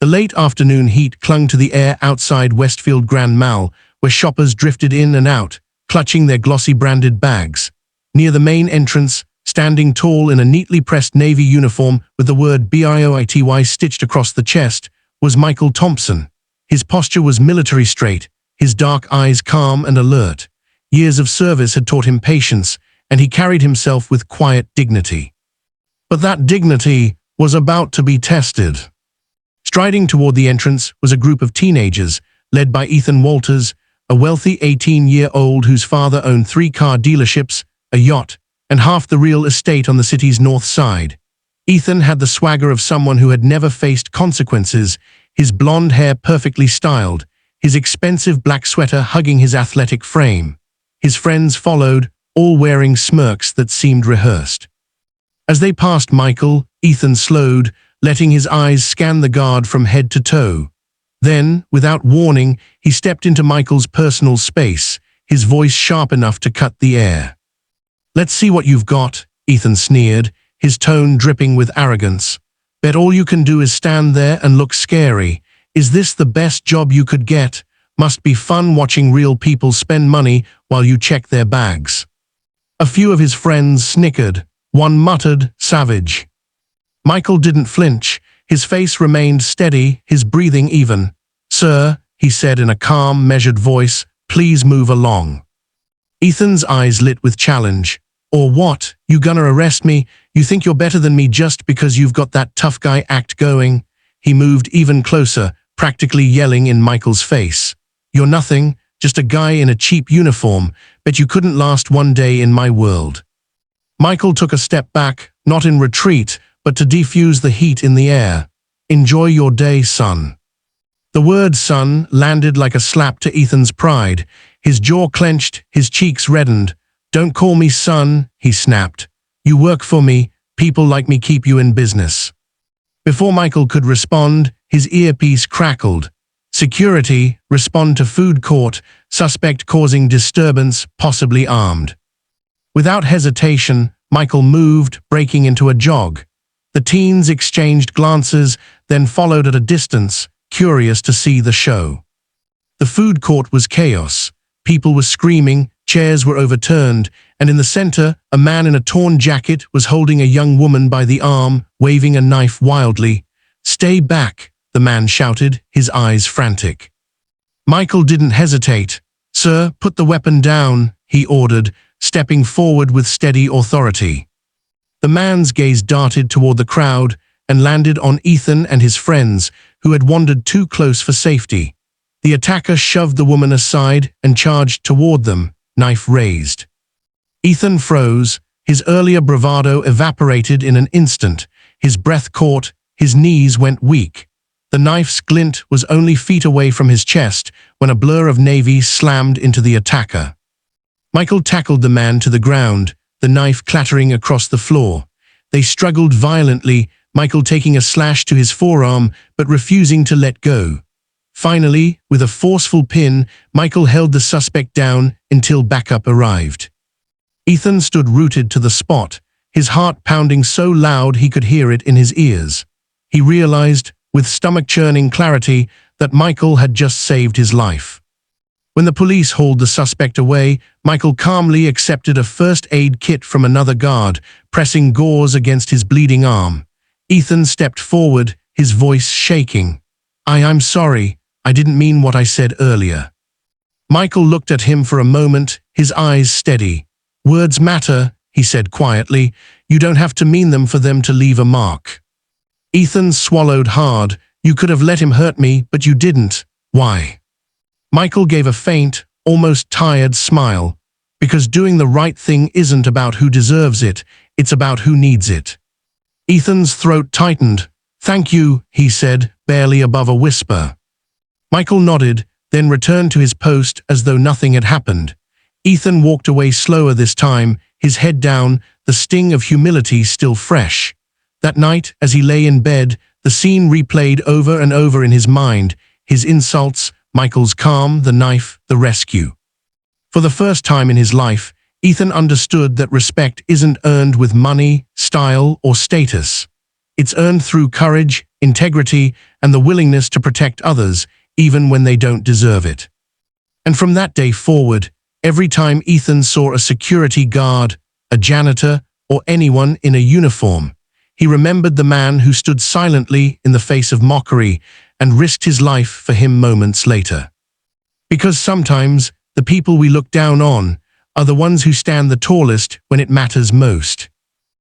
The late afternoon heat clung to the air outside Westfield Grand Mall, where shoppers drifted in and out, clutching their glossy branded bags. Near the main entrance, standing tall in a neatly pressed navy uniform with the word BIOITY stitched across the chest, was Michael Thompson. His posture was military straight, his dark eyes calm and alert. Years of service had taught him patience, and he carried himself with quiet dignity. But that dignity was about to be tested. Striding toward the entrance was a group of teenagers, led by Ethan Walters, a wealthy 18-year-old whose father owned 3 car dealerships, a yacht, and half the real estate on the city's north side. Ethan had the swagger of someone who had never faced consequences, his blonde hair perfectly styled, his expensive black sweater hugging his athletic frame. His friends followed, all wearing smirks that seemed rehearsed. As they passed Michael, Ethan slowed, letting his eyes scan the guard from head to toe. Then, without warning, he stepped into Michael's personal space, his voice sharp enough to cut the air. "Let's see what you've got," Ethan sneered, his tone dripping with arrogance. "Bet all you can do is stand there and look scary. Is this the best job you could get? Must be fun watching real people spend money while you check their bags." A few of his friends snickered. One muttered, "Savage." Michael didn't flinch. His face remained steady, his breathing even. "Sir," he said in a calm, measured voice, "please move along." Ethan's eyes lit with challenge. "Or what? You gonna arrest me? You think you're better than me just because you've got that tough guy act going?" He moved even closer, practically yelling in Michael's face. "You're nothing, just a guy in a cheap uniform, but you couldn't last one day in my world." Michael took a step back, not in retreat, but to defuse the heat in the air. "Enjoy your day, son." The word son landed like a slap to Ethan's pride. His jaw clenched, his cheeks reddened. "Don't call me son," he snapped. "You work for me, people like me keep you in business." Before Michael could respond, his earpiece crackled. "Security, respond to food court, suspect causing disturbance, possibly armed." Without hesitation, Michael moved, breaking into a jog. The teens exchanged glances, then followed at a distance, curious to see the show. The food court was chaos. People were screaming, chairs were overturned, and in the center, a man in a torn jacket was holding a young woman by the arm, waving a knife wildly. "Stay back," the man shouted, his eyes frantic. Michael didn't hesitate. "Sir, put the weapon down," he ordered, stepping forward with steady authority. The man's gaze darted toward the crowd and landed on Ethan and his friends, who had wandered too close for safety. The attacker shoved the woman aside and charged toward them, knife raised. Ethan froze, his earlier bravado evaporated in an instant, his breath caught, his knees went weak. The knife's glint was only feet away from his chest when a blur of navy slammed into the attacker. Michael tackled the man to the ground, the knife clattering across the floor. They struggled violently, Michael taking a slash to his forearm but refusing to let go. Finally, with a forceful pin, Michael held the suspect down until backup arrived. Ethan stood rooted to the spot, his heart pounding so loud he could hear it in his ears. He realized, with stomach-churning clarity, that Michael had just saved his life. When the police hauled the suspect away, Michael calmly accepted a first aid kit from another guard, pressing gauze against his bleeding arm. Ethan stepped forward, his voice shaking. I'm sorry, I didn't mean what I said earlier." Michael looked at him for a moment, his eyes steady. "Words matter," he said quietly. "You don't have to mean them for them to leave a mark." Ethan swallowed hard. "You could have let him hurt me, but you didn't. Why?" Michael gave a faint, almost tired smile. "Because doing the right thing isn't about who deserves it, it's about who needs it." Ethan's throat tightened. "Thank you," he said, barely above a whisper. Michael nodded, then returned to his post as though nothing had happened. Ethan walked away slower this time, his head down, the sting of humility still fresh. That night, as he lay in bed, the scene replayed over and over in his mind, his insults, Michael's calm, the knife, the rescue. For the first time in his life, Ethan understood that respect isn't earned with money, style, or status. It's earned through courage, integrity, and the willingness to protect others even when they don't deserve it. And from that day forward, every time Ethan saw a security guard, a janitor, or anyone in a uniform, he remembered the man who stood silently in the face of mockery and risked his life for him moments later. Because sometimes the people we look down on are the ones who stand the tallest when it matters most.